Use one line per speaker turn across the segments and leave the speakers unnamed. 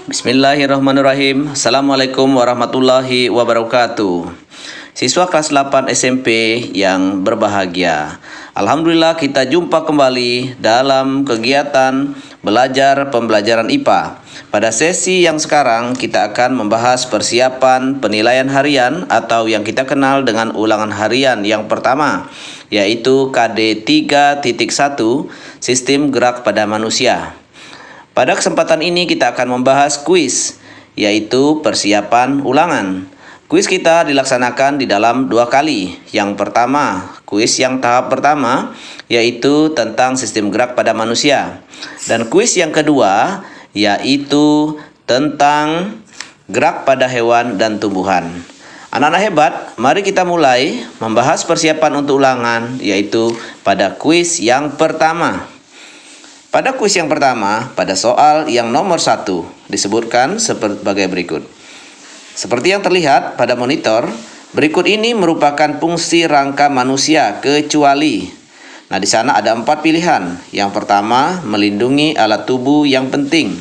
Bismillahirrahmanirrahim. Assalamualaikum warahmatullahi wabarakatuh. Siswa kelas 8 SMP yang berbahagia. Alhamdulillah kita jumpa kembali dalam kegiatan belajar pembelajaran IPA. Pada sesi yang sekarang kita akan membahas persiapan penilaian harian atau yang kita kenal dengan ulangan harian yang pertama, yaitu KD 3.1 Sistem Gerak pada Manusia. Pada kesempatan ini kita akan membahas kuis, yaitu persiapan ulangan. Kuis kita dilaksanakan di dalam 2 kali. Yang pertama, kuis yang tahap pertama, yaitu tentang sistem gerak pada manusia. Dan kuis yang kedua, yaitu tentang gerak pada hewan dan tumbuhan. Anak-anak hebat, mari kita mulai membahas persiapan untuk ulangan, yaitu pada kuis yang pertama. Pada kuis yang pertama, pada soal yang nomor 1, disebutkan sebagai berikut. Seperti yang terlihat pada monitor, berikut ini merupakan fungsi rangka manusia kecuali. Nah, di sana ada 4 pilihan. Yang pertama, melindungi alat tubuh yang penting.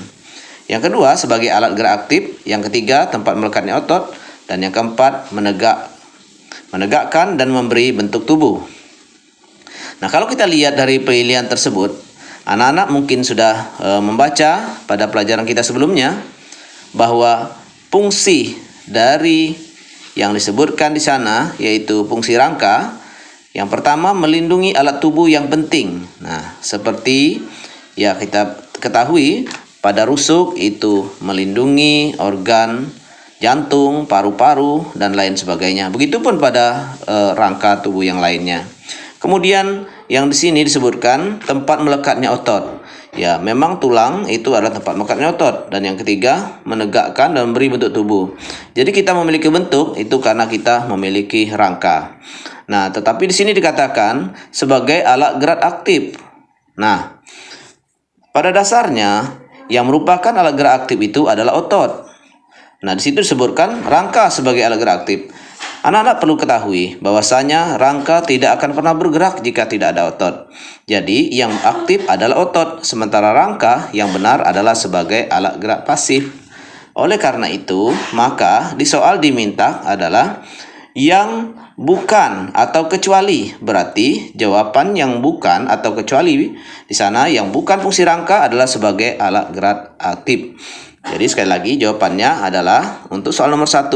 Yang kedua, sebagai alat gerak aktif. Yang ketiga, tempat melekatnya otot. Dan yang keempat, menegakkan dan memberi bentuk tubuh. Nah, kalau kita lihat dari pilihan tersebut, anak-anak mungkin sudah membaca pada pelajaran kita sebelumnya bahwa fungsi dari yang disebutkan di sana, yaitu fungsi rangka. Yang pertama, melindungi alat tubuh yang penting. Nah, seperti ya kita ketahui, pada rusuk itu melindungi organ jantung, paru-paru, dan lain sebagainya. Begitupun pada rangka tubuh yang lainnya. Kemudian yang di sini disebutkan tempat melekatnya otot. Ya, memang tulang itu adalah tempat melekatnya otot. Dan yang ketiga, menegakkan dan memberi bentuk tubuh. Jadi kita memiliki bentuk itu karena kita memiliki rangka. Nah, tetapi di sini dikatakan sebagai alat gerak aktif. Nah, pada dasarnya yang merupakan alat gerak aktif itu adalah otot. Nah, di situ disebutkan rangka sebagai alat gerak aktif. Anak-anak perlu ketahui bahwasanya rangka tidak akan pernah bergerak jika tidak ada otot. Jadi yang aktif adalah otot, sementara rangka yang benar adalah sebagai alat gerak pasif. Oleh karena itu, maka di soal diminta adalah yang bukan atau kecuali. Berarti jawaban yang bukan atau kecuali di sana yang bukan fungsi rangka adalah sebagai alat gerak aktif. Jadi sekali lagi jawabannya adalah untuk soal nomor 1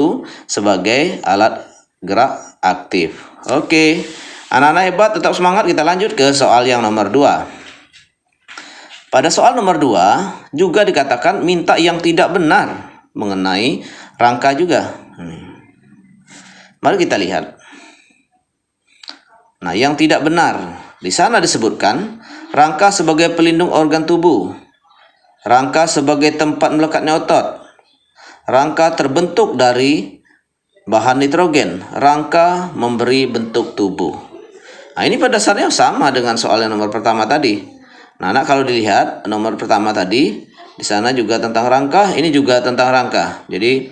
sebagai alat gerak aktif. Oke, anak-anak hebat, tetap semangat. Kita lanjut ke soal yang nomor 2. Pada soal nomor 2 juga dikatakan minta yang tidak benar mengenai rangka juga. Mari kita lihat. Nah, yang tidak benar di sana disebutkan rangka sebagai pelindung organ tubuh, rangka sebagai tempat melekatnya otot, rangka terbentuk dari bahan nitrogen, rangka memberi bentuk tubuh. Nah, ini pada dasarnya sama dengan soal yang nomor pertama tadi. Nah, anak kalau dilihat nomor pertama tadi, di sana juga tentang rangka, ini juga tentang rangka. Jadi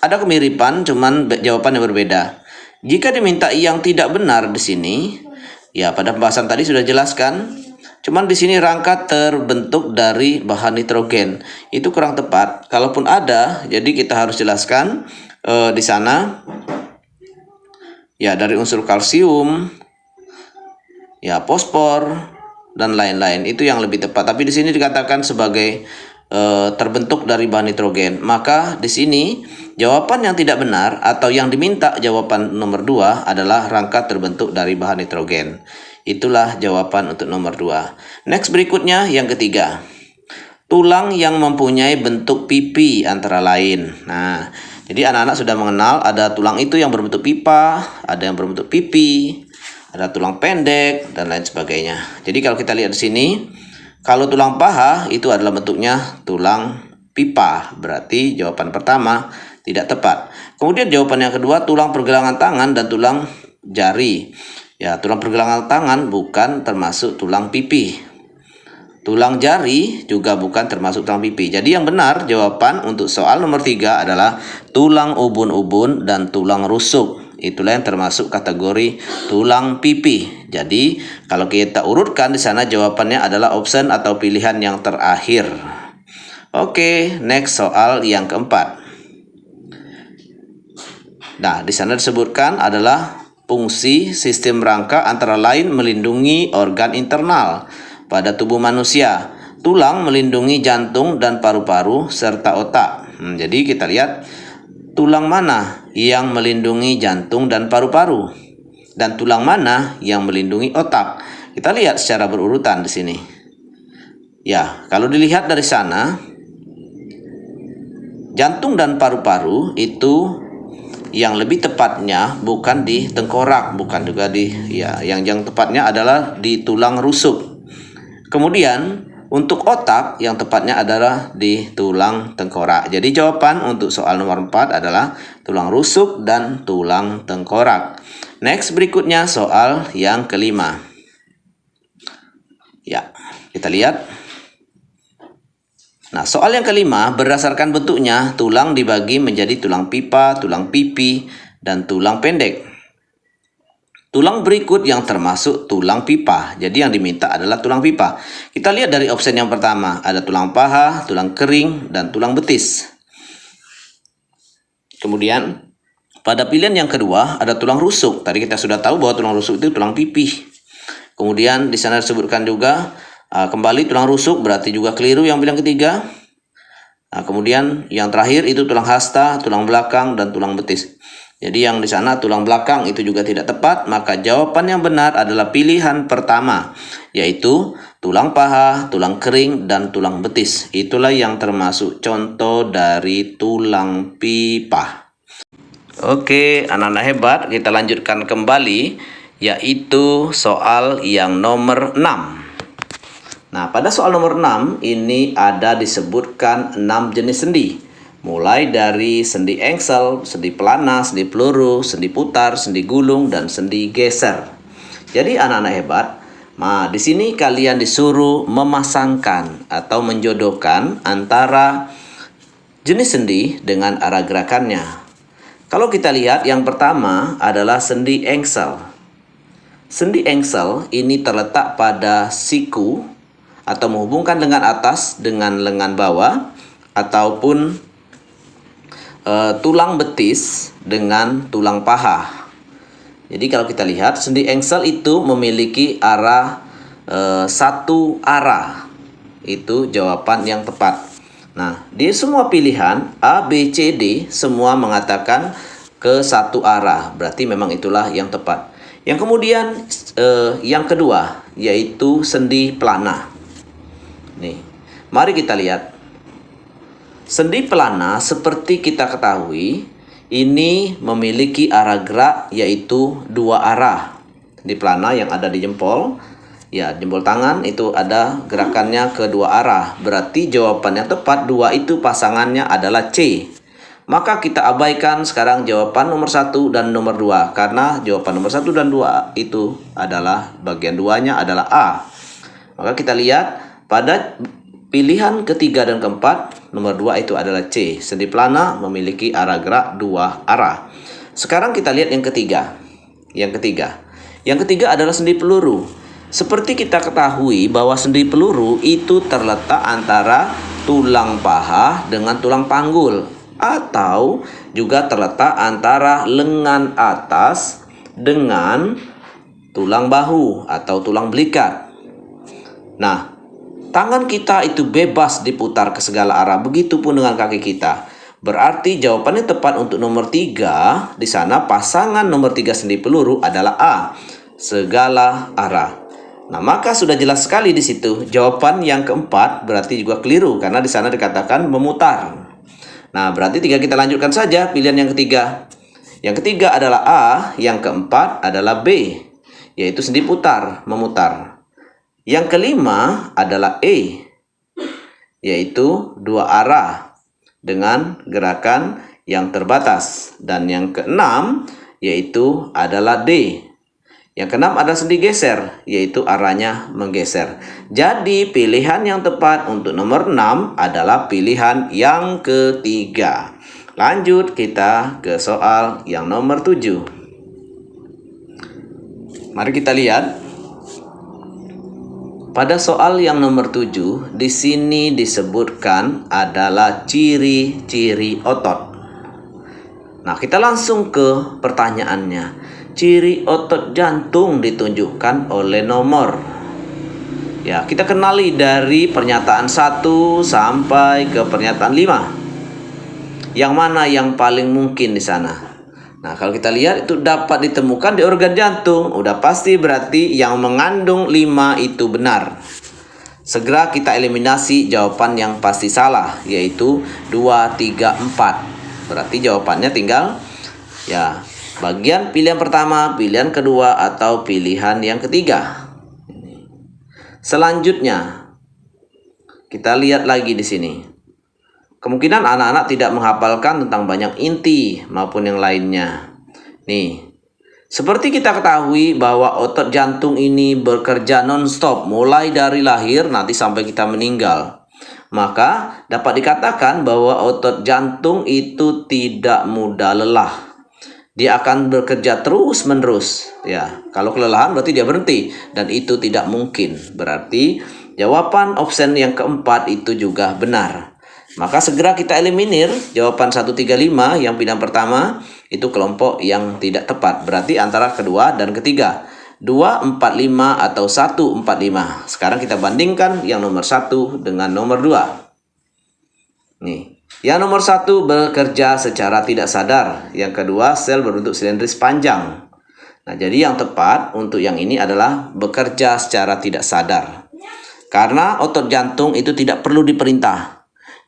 ada kemiripan, cuman jawabannya berbeda. Jika diminta yang tidak benar di sini, ya pada pembahasan tadi sudah jelaskan. Cuman di sini rangka terbentuk dari bahan nitrogen. Itu kurang tepat. Kalaupun ada, jadi kita harus jelaskan di sana ya dari unsur kalsium, ya fosfor dan lain-lain. Itu yang lebih tepat. Tapi di sini dikatakan sebagai terbentuk dari bahan nitrogen. Maka di sini jawaban yang tidak benar atau yang diminta jawaban nomor 2 adalah rangka terbentuk dari bahan nitrogen. Itulah jawaban untuk nomor 2. Next, berikutnya yang ketiga. Tulang yang mempunyai bentuk pipi antara lain. Nah, jadi anak-anak sudah mengenal ada tulang itu yang berbentuk pipa, ada yang berbentuk pipi, ada tulang pendek, dan lain sebagainya. Jadi kalau kita lihat di sini, kalau tulang paha itu adalah bentuknya tulang pipa. Berarti jawaban pertama tidak tepat. Kemudian jawaban yang kedua, tulang pergelangan tangan dan tulang jari. Ya, tulang pergelangan tangan bukan termasuk tulang pipi. Tulang jari juga bukan termasuk tulang pipi. Jadi yang benar jawaban untuk soal nomor 3 adalah tulang ubun-ubun dan tulang rusuk. Itulah yang termasuk kategori tulang pipi. Jadi kalau kita urutkan di sana jawabannya adalah option atau pilihan yang terakhir. Oke, next soal yang keempat. Nah, di sana disebutkan adalah fungsi sistem rangka antara lain melindungi organ internal pada tubuh manusia, tulang melindungi jantung dan paru-paru serta otak. Jadi kita lihat tulang mana yang melindungi jantung dan paru-paru dan tulang mana yang melindungi otak. Kita lihat secara berurutan di sini. Ya, kalau dilihat dari sana, jantung dan paru-paru itu yang lebih tepatnya bukan di tengkorak, bukan juga di yang tepatnya adalah di tulang rusuk. Kemudian untuk otak yang tepatnya adalah di tulang tengkorak. Jadi jawaban untuk soal nomor 4 adalah tulang rusuk dan tulang tengkorak. Next, berikutnya soal yang kelima. Ya, kita lihat. Nah, soal yang kelima, berdasarkan bentuknya, tulang dibagi menjadi tulang pipa, tulang pipi, dan tulang pendek. Tulang berikut yang termasuk tulang pipa. Jadi yang diminta adalah tulang pipa. Kita lihat dari opsi yang pertama, ada tulang paha, tulang kering, dan tulang betis. Kemudian, pada pilihan yang kedua, ada tulang rusuk. Tadi kita sudah tahu bahwa tulang rusuk itu tulang pipi. Kemudian di sana disebutkan juga kembali tulang rusuk, berarti juga keliru yang bilang ketiga. Nah, kemudian yang terakhir itu tulang hasta, tulang belakang, dan tulang betis. Jadi yang di sana tulang belakang itu juga tidak tepat, maka jawaban yang benar adalah pilihan pertama, yaitu tulang paha, tulang kering, dan tulang betis. Itulah yang termasuk contoh dari tulang pipa. Oke, anak-anak hebat, kita lanjutkan kembali, yaitu soal yang nomor 6. Nah, pada soal nomor 6 ini ada disebutkan 6 jenis sendi. Mulai dari sendi engsel, sendi pelana, sendi peluru, sendi putar, sendi gulung, dan sendi geser. Jadi anak-anak hebat, di sini kalian disuruh memasangkan atau menjodohkan antara jenis sendi dengan arah gerakannya. Kalau kita lihat yang pertama adalah sendi engsel. Sendi engsel ini terletak pada siku atau menghubungkan lengan atas dengan lengan bawah, ataupun tulang betis dengan tulang paha. Jadi kalau kita lihat sendi engsel itu memiliki arah satu arah. Itu jawaban yang tepat. Nah, di semua pilihan A, B, C, D semua mengatakan ke satu arah. Berarti memang itulah yang tepat. Yang kemudian yang kedua yaitu sendi pelana. Nih, mari kita lihat. Sendi pelana seperti kita ketahui ini memiliki arah gerak yaitu dua arah. Sendi pelana yang ada di jempol, ya jempol tangan itu ada gerakannya ke dua arah. Berarti jawaban yang tepat dua itu pasangannya adalah C. Maka kita abaikan sekarang jawaban nomor 1 dan nomor 2 karena jawaban nomor 1 dan 2 itu adalah bagian duanya adalah A. Maka kita lihat pada pilihan ketiga dan keempat, nomor 2 itu adalah C. Sendi pelana memiliki arah gerak dua arah. Sekarang kita lihat yang ketiga. Yang ketiga adalah sendi peluru. Seperti kita ketahui bahwa sendi peluru itu terletak antara tulang paha dengan tulang panggul, atau juga terletak antara lengan atas dengan tulang bahu atau tulang belikat. Nah, tangan kita itu bebas diputar ke segala arah, begitupun dengan kaki kita. Berarti jawabannya tepat untuk nomor 3. Di sana pasangan nomor 3 sendi peluru adalah A, segala arah. Nah, maka sudah jelas sekali di situ. Jawaban yang keempat berarti juga keliru karena di sana dikatakan memutar. Nah, berarti kita lanjutkan saja pilihan yang ketiga. Yang ketiga adalah A, yang keempat adalah B, yaitu sendi putar, memutar. Yang kelima adalah E, yaitu dua arah dengan gerakan yang terbatas. Dan yang keenam yaitu adalah D. Yang keenam adalah sendi geser, yaitu arahnya menggeser. Jadi pilihan yang tepat untuk nomor 6 adalah pilihan yang ketiga. Lanjut kita ke soal yang nomor 7. Mari kita lihat. Pada soal yang nomor 7, di sini disebutkan adalah ciri-ciri otot. Nah, kita langsung ke pertanyaannya. Ciri otot jantung ditunjukkan oleh nomor. Ya, kita kenali dari pernyataan 1 sampai ke pernyataan 5. Yang mana yang paling mungkin di sana? Nah, kalau kita lihat itu dapat ditemukan di organ jantung. Udah pasti berarti yang mengandung 5 itu benar. Segera kita eliminasi jawaban yang pasti salah, yaitu 2, 3, 4. Berarti jawabannya tinggal ya bagian pilihan pertama, pilihan kedua, atau pilihan yang ketiga. Selanjutnya, kita lihat lagi di sini. Kemungkinan anak-anak tidak menghafalkan tentang banyak inti maupun yang lainnya. Nih, seperti kita ketahui bahwa otot jantung ini bekerja non-stop mulai dari lahir nanti sampai kita meninggal. Maka dapat dikatakan bahwa otot jantung itu tidak mudah lelah. Dia akan bekerja terus-menerus. Ya, kalau kelelahan berarti dia berhenti dan itu tidak mungkin. Berarti jawaban option yang keempat itu juga benar. Maka segera kita eliminir jawaban 135 yang pilihan pertama itu kelompok yang tidak tepat. Berarti antara kedua dan ketiga. 2, 4, 5 atau 1, 4, 5. Sekarang kita bandingkan yang nomor 1 dengan nomor 2. Nih, yang nomor 1 bekerja secara tidak sadar. Yang kedua, sel berbentuk silindris panjang. Nah, jadi yang tepat untuk yang ini adalah bekerja secara tidak sadar. Karena otot jantung itu tidak perlu diperintah.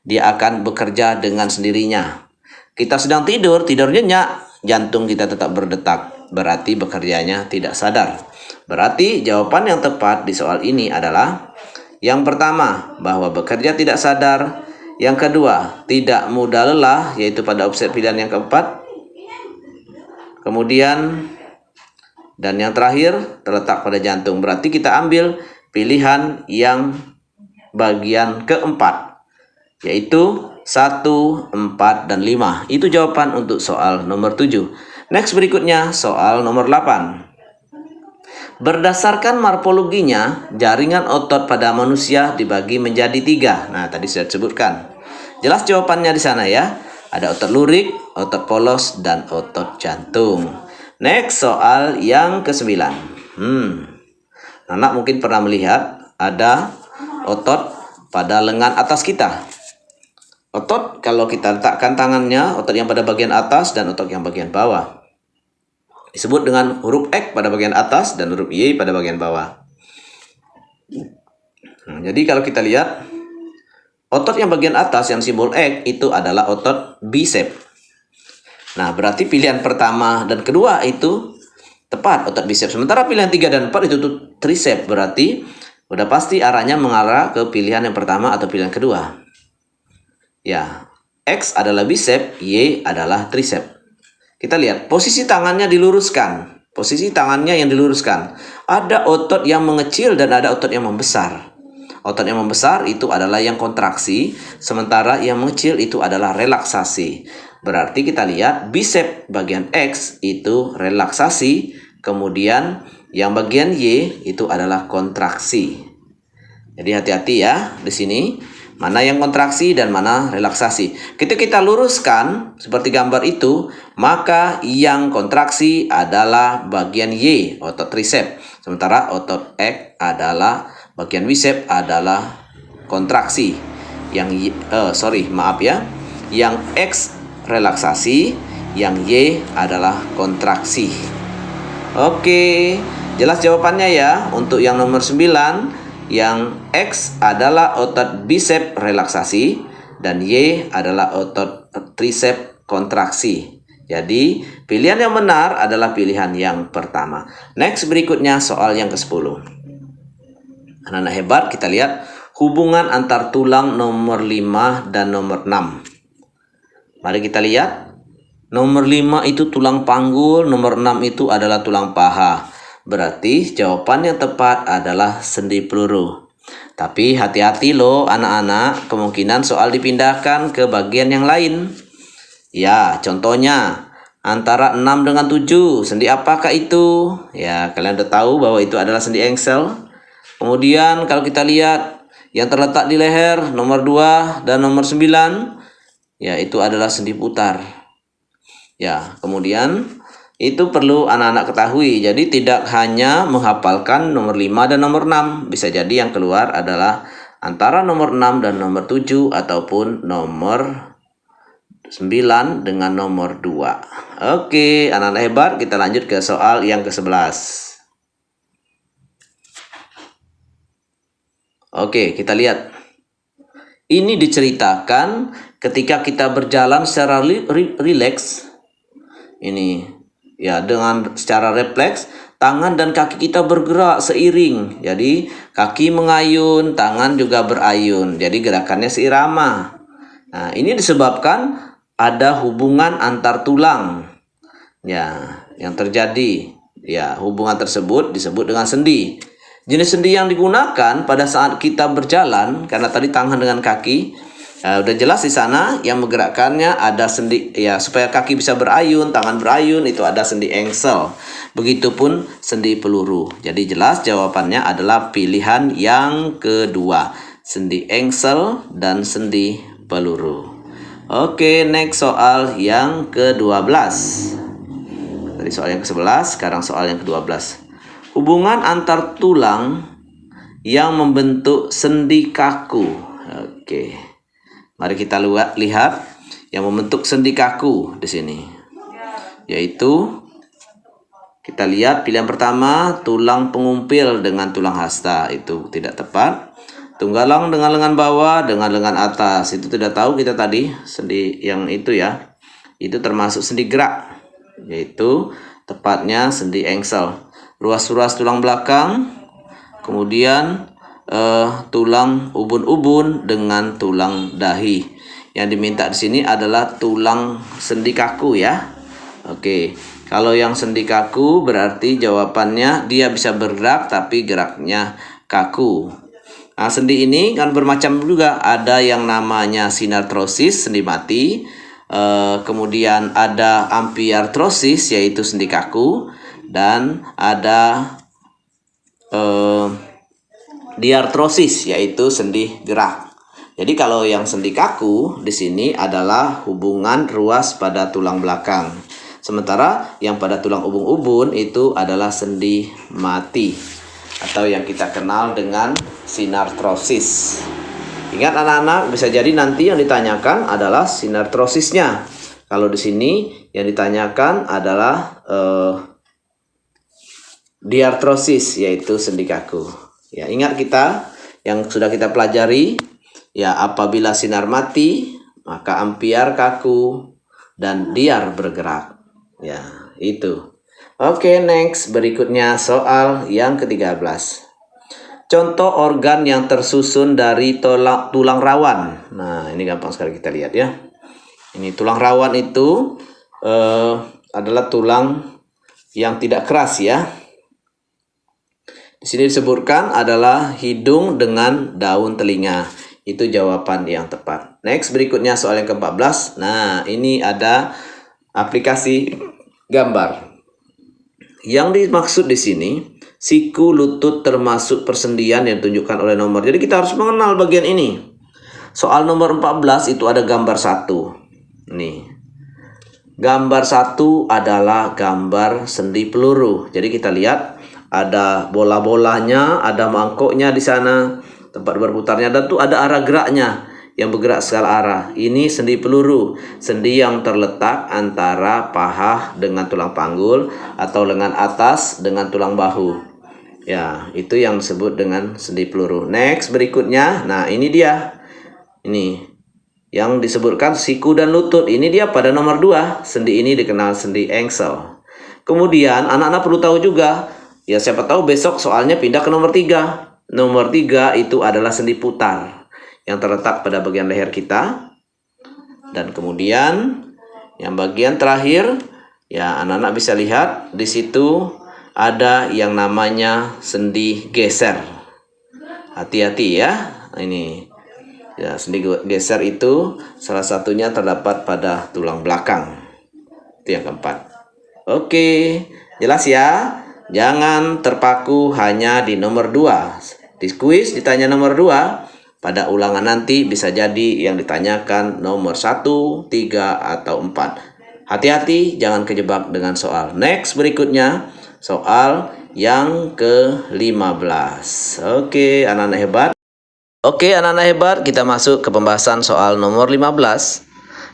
Dia akan bekerja dengan sendirinya. Kita sedang tidur nyenyak, jantung kita tetap berdetak. Berarti bekerjanya tidak sadar. Berarti jawaban yang tepat di soal ini adalah yang pertama, bahwa bekerja tidak sadar. Yang kedua, tidak mudah lelah, yaitu pada opsi pilihan yang keempat. Kemudian, dan yang terakhir, terletak pada jantung. Berarti kita ambil pilihan yang bagian keempat, yaitu 1, 4, dan 5. Itu jawaban untuk soal nomor 7. Next berikutnya, soal nomor 8. Berdasarkan morfologinya, jaringan otot pada manusia dibagi menjadi 3. Nah, tadi sudah disebutkan. Jelas jawabannya di sana ya. Ada otot lurik, otot polos, dan otot jantung. Next, soal yang ke-9. Anak mungkin pernah melihat ada otot pada lengan atas kita. Otot kalau kita letakkan tangannya, otot yang pada bagian atas dan otot yang bagian bawah. Disebut dengan huruf X pada bagian atas dan huruf Y pada bagian bawah. Jadi kalau kita lihat, otot yang bagian atas yang simbol X itu adalah otot bicep. Nah, berarti pilihan pertama dan kedua itu tepat, otot bicep. Sementara pilihan 3 dan 4 itu tricep. Berarti udah pasti arahnya mengarah ke pilihan yang pertama atau pilihan kedua. Ya, X adalah bicep, Y adalah tricep. Kita lihat, posisi tangannya diluruskan. Posisi tangannya yang diluruskan. Ada otot yang mengecil dan ada otot yang membesar. Otot yang membesar itu adalah yang kontraksi, sementara yang mengecil itu adalah relaksasi. Berarti kita lihat, bicep bagian X itu relaksasi, kemudian yang bagian Y itu adalah kontraksi. Jadi hati-hati ya di sini. Mana yang kontraksi dan mana relaksasi. Ketika kita luruskan seperti gambar itu, maka yang kontraksi adalah bagian Y, otot tricep. Sementara otot X adalah bagian bicep adalah kontraksi. Yang X relaksasi, yang Y adalah kontraksi. Oke, jelas jawabannya ya. Untuk yang nomor 9, yang X adalah otot bicep relaksasi dan Y adalah otot tricep kontraksi. Jadi pilihan yang benar adalah pilihan yang pertama. Next berikutnya soal yang ke-10. Anak-anak hebat, kita lihat hubungan antar tulang nomor 5 dan nomor 6. Mari kita lihat. Nomor 5 itu tulang panggul, nomor 6 itu adalah tulang paha. Berarti jawaban yang tepat adalah sendi peluru. Tapi hati-hati loh anak-anak, kemungkinan soal dipindahkan ke bagian yang lain. Ya, contohnya antara 6 dengan 7, sendi apakah itu? Ya, kalian udah tahu bahwa itu adalah sendi engsel. Kemudian kalau kita lihat yang terletak di leher nomor 2 dan nomor 9, ya itu adalah sendi putar. Ya, kemudian itu perlu anak-anak ketahui. Jadi tidak hanya menghafalkan nomor 5 dan nomor 6. Bisa jadi yang keluar adalah antara nomor 6 dan nomor 7 ataupun nomor 9 dengan nomor 2. Oke, anak-anak hebat, kita lanjut ke soal yang ke-11. Oke, kita lihat. Ini diceritakan ketika kita berjalan secara rileks. Ini ya, dengan secara refleks tangan dan kaki kita bergerak seiring. Jadi kaki mengayun, tangan juga berayun. Jadi gerakannya seirama. Nah, ini disebabkan ada hubungan antar tulang. Ya, yang terjadi. Ya, hubungan tersebut disebut dengan sendi. Jenis sendi yang digunakan pada saat kita berjalan, karena tadi tangan dengan kaki, udah jelas di sana yang menggerakkannya ada sendi, ya supaya kaki bisa berayun, tangan berayun, itu ada sendi engsel. Begitupun sendi peluru. Jadi jelas jawabannya adalah pilihan yang kedua, sendi engsel dan sendi peluru. Oke, next soal yang ke-12. Tadi soal yang ke-11, sekarang soal yang ke-12. Hubungan antar tulang yang membentuk sendi kaku. Oke. Mari kita lihat yang membentuk sendi kaku di sini. Yaitu kita lihat pilihan pertama, tulang pengumpil dengan tulang hasta, itu tidak tepat. Tunggalang dengan lengan bawah dengan lengan atas, itu tidak tahu kita tadi sendi yang itu ya. Itu termasuk sendi gerak, yaitu tepatnya sendi engsel. Ruas-ruas tulang belakang, kemudian tulang ubun-ubun dengan tulang dahi. Yang diminta di sini adalah tulang sendi kaku ya. Oke, kalau yang sendi kaku berarti jawabannya dia bisa bergerak tapi geraknya kaku. Nah, sendi ini kan bermacam juga. Ada yang namanya sinartrosis, sendi mati. Kemudian ada ampiartrosis, yaitu sendi kaku. Dan ada diartrosis, yaitu sendi gerak. Jadi kalau yang sendi kaku di sini adalah hubungan ruas pada tulang belakang. Sementara yang pada tulang ubun-ubun itu adalah sendi mati atau yang kita kenal dengan sinartrosis. Ingat anak-anak, bisa jadi nanti yang ditanyakan adalah sinartrosisnya. Kalau di sini yang ditanyakan adalah diartrosis, yaitu sendi kaku. Ya, ingat kita yang sudah kita pelajari, ya apabila sinar mati, maka ampiar kaku dan diar bergerak. Ya, itu. Oke, next, berikutnya soal yang ke-13. Contoh organ yang tersusun dari tulang rawan. Nah, ini gampang sekali kita lihat ya. Ini tulang rawan itu adalah tulang yang tidak keras ya. Di sini disebutkan adalah hidung dengan daun telinga. Itu jawaban yang tepat. Next, berikutnya soal yang ke-14. Nah, ini ada aplikasi gambar. Yang dimaksud di sini, siku, lutut termasuk persendian yang ditunjukkan oleh nomor. Jadi kita harus mengenal bagian ini. Soal nomor 14 itu ada gambar 1. Nih. Gambar 1 adalah gambar sendi peluru. Jadi kita lihat ada bola-bolanya, ada mangkoknya di sana, tempat berputarnya, dan tuh ada arah geraknya yang bergerak segala arah. Ini sendi peluru, sendi yang terletak antara paha dengan tulang panggul atau lengan atas dengan tulang bahu. Ya, itu yang disebut dengan sendi peluru. Next, berikutnya, nah ini dia. Ini yang disebutkan siku dan lutut. Ini dia pada nomor 2. Sendi ini dikenal sendi engsel. Kemudian anak-anak perlu tahu juga, ya siapa tahu besok soalnya pindah ke nomor 3. Nomor 3 itu adalah sendi putar yang terletak pada bagian leher kita. Dan kemudian yang bagian terakhir, ya anak-anak bisa lihat di situ ada yang namanya sendi geser. Hati-hati ya. Ini ya, sendi geser itu salah satunya terdapat pada tulang belakang. Itu yang keempat. Oke, jelas ya. Jangan terpaku hanya di nomor 2. Di kuis ditanya nomor 2, pada ulangan nanti bisa jadi yang ditanyakan nomor 1, 3, atau 4. Hati-hati jangan kejebak dengan soal. Next berikutnya, soal yang ke-15. Oke, anak-anak hebat. Oke, anak-anak hebat, kita masuk ke pembahasan soal nomor 15.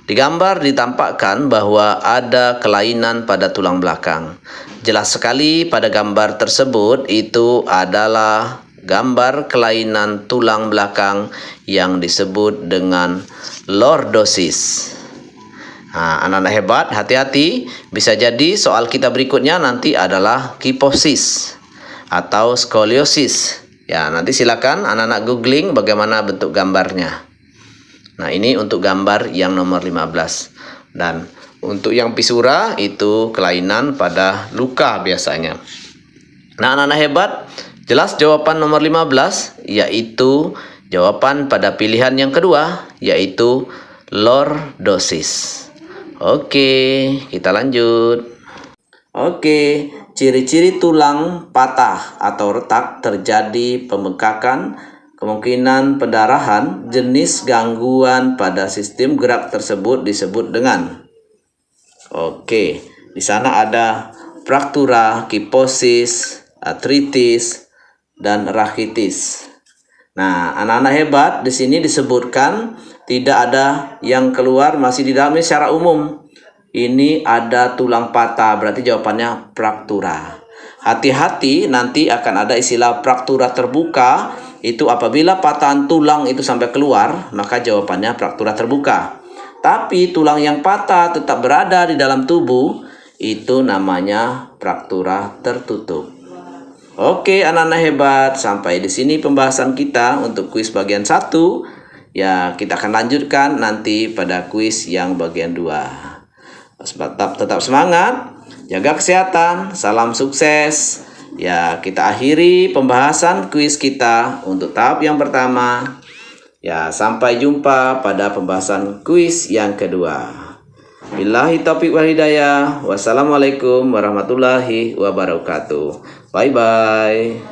Di gambar ditampakkan bahwa ada kelainan pada tulang belakang. Jelas sekali pada gambar tersebut itu adalah gambar kelainan tulang belakang yang disebut dengan lordosis. Nah, anak-anak hebat, hati-hati, bisa jadi soal kita berikutnya nanti adalah kiposis atau skoliosis. Ya, nanti silakan anak-anak googling bagaimana bentuk gambarnya. Nah, ini untuk gambar yang nomor 15. Dan untuk yang pisura itu kelainan pada luka biasanya. Nah, anak-anak hebat, jelas jawaban nomor 15 yaitu jawaban pada pilihan yang kedua yaitu lordosis. Oke, kita lanjut. Oke, ciri-ciri tulang patah atau retak terjadi pembengkakan, kemungkinan pendarahan, jenis gangguan pada sistem gerak tersebut disebut dengan. Oke, di sana ada fraktura, kiposis, artritis, dan rakitis. Nah, anak-anak hebat, di sini disebutkan tidak ada yang keluar, masih di dalamnya secara umum. Ini ada tulang patah, berarti jawabannya fraktura. Hati-hati, nanti akan ada istilah fraktura terbuka. Itu apabila patahan tulang itu sampai keluar, maka jawabannya fraktura terbuka. Tapi tulang yang patah tetap berada di dalam tubuh, itu namanya fraktura tertutup. Oke, anak-anak hebat, sampai di sini pembahasan kita untuk kuis bagian 1. Ya, kita akan lanjutkan nanti pada kuis yang bagian 2. Tetap semangat, jaga kesehatan, salam sukses. Ya, kita akhiri pembahasan kuis kita untuk tahap yang pertama. Ya, sampai jumpa pada pembahasan kuis yang kedua. Billahi taufiq wal hidayah. Wassalamualaikum warahmatullahi wabarakatuh. Bye-bye.